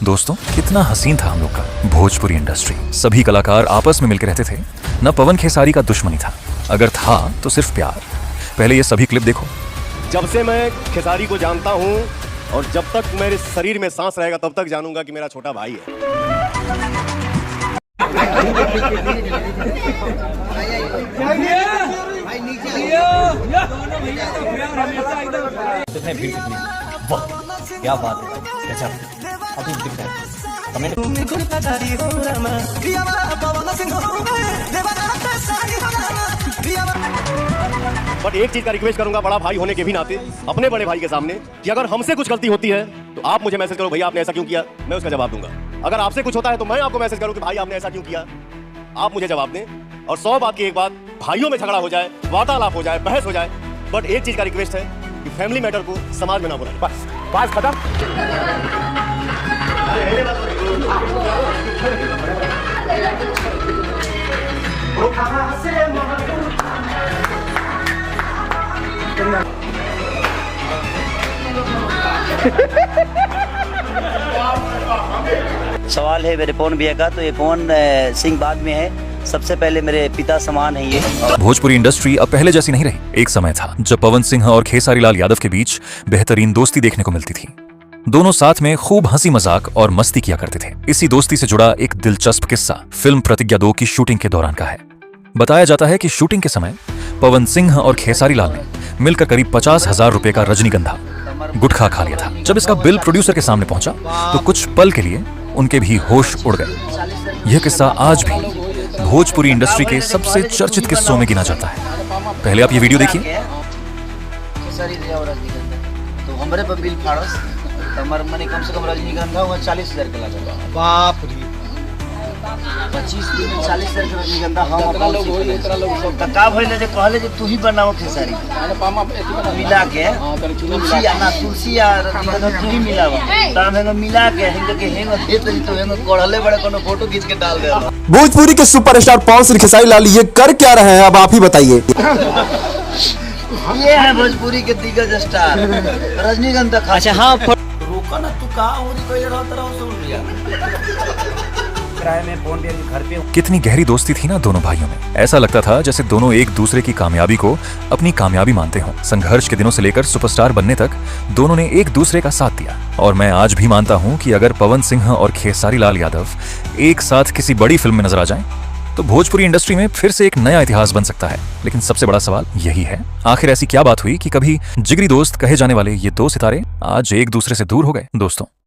दोस्तों, कितना हसीन था हम लोग का भोजपुरी इंडस्ट्री। सभी कलाकार आपस में मिलकर रहते थे। न पवन खेसारी का दुश्मनी था, अगर था तो सिर्फ प्यार। पहले ये सभी क्लिप देखो। जब से मैं खेसारी को जानता हूँ और जब तक मेरे शरीर में सांस रहेगा तब तक जानूंगा कि मेरा छोटा भाई है। क्या बात है, कैसा अभी दिखता है कमेंट। बट एक चीज का रिक्वेस्ट करूंगा बड़ा भाई होने के भी नाते, अपने बड़े भाई के सामने, कि अगर हमसे कुछ गलती होती है तो आप मुझे मैसेज करो, भैया आपने ऐसा क्यों किया, मैं उसका जवाब दूंगा। अगर आपसे कुछ होता है तो मैं आपको मैसेज करूं कि भाई आपने ऐसा क्यों किया, आप मुझे जवाब दें। और 100 बात की एक बात, भाइयों में झगड़ा हो जाए, वार्तालाप हो जाए, बहस हो जाए, बट एक चीज का रिक्वेस्ट है कि फैमिली मैटर को समाज में ना बुलाएं। बस बात खत्म। सवाल है मेरे पवन भैया का, तो ये पवन सिंह बाद में है, सबसे पहले मेरे पिता समान है ये। भोजपुरी इंडस्ट्री अब पहले जैसी नहीं रही। एक समय था जब पवन सिंह और खेसारी लाल यादव के बीच बेहतरीन दोस्ती देखने को मिलती थी। दोनों साथ में खूब हंसी मजाक और मस्ती किया करते थे। इसी दोस्ती से जुड़ा एक दिलचस्प किस्सा फिल्म प्रतिज्ञा 2 की शूटिंग के दौरान का है। बताया जाता है कि शूटिंग के समय पवन सिंह और खेसारी लाल ने मिलकर करीब 50,000 रुपए का रजनीगंधा गुटखा खा लिया था। जब इसका बिल प्रोड्यूसर के सामने पहुंचा तो कुछ पल के लिए उनके भी होश उड़ गए। यह किस्सा आज भी भोजपुरी इंडस्ट्री के सबसे चर्चित किस्सों में गिना जाता है। पहले आप ये वीडियो देखिए। तो हमारे पर बिल फाड़स, हमारे मने कम से कम रजनीगंधा हुआ 40,000 के लगा। बाप रे, 25 दिन में 40,000 के रजनीगंधा हम का भइले जे कहले जे तू ही बनाओ खेसारी मिला के तुलसी ना तुलसी आ रजनीगंधा तू ही मिलावा, त हम मिला के हिंग के हेंग दे तरी तो हेंग कोड़ले बड़े कोनो फोटो खींच के डाल दे। भोजपुरी के सुपरस्टार पवन सिंह खेसारी लाल ये कर क्या रहे हैं, अब आप ही बताइए। ये है भोजपुरी के दिग्गज स्टार रजनीगंधा। अच्छा हाँ, रोका ना तू का हो कोई रहता रहो सुन लिया किराए में फोन पे घर पे। कितनी गहरी दोस्ती थी ना दोनों भाइयों में। ऐसा लगता था जैसे दोनों एक दूसरे की कामयाबी को अपनी कामयाबी मानते हों। संघर्ष के दिनों से लेकर सुपरस्टार बनने तक दोनों ने एक दूसरे का साथ दिया। और मैं आज भी मानता हूं कि अगर पवन सिंह और खेसारी लाल यादव एक साथ किसी बड़ी फिल्म में नजर आ जाएं तो भोजपुरी इंडस्ट्री में फिर से एक नया इतिहास बन सकता है। लेकिन सबसे बड़ा सवाल यही है, आखिर ऐसी क्या बात हुई कि कभी जिगरी दोस्त कहे जाने वाले ये दो सितारे आज एक दूसरे से दूर हो गए। दोस्तों,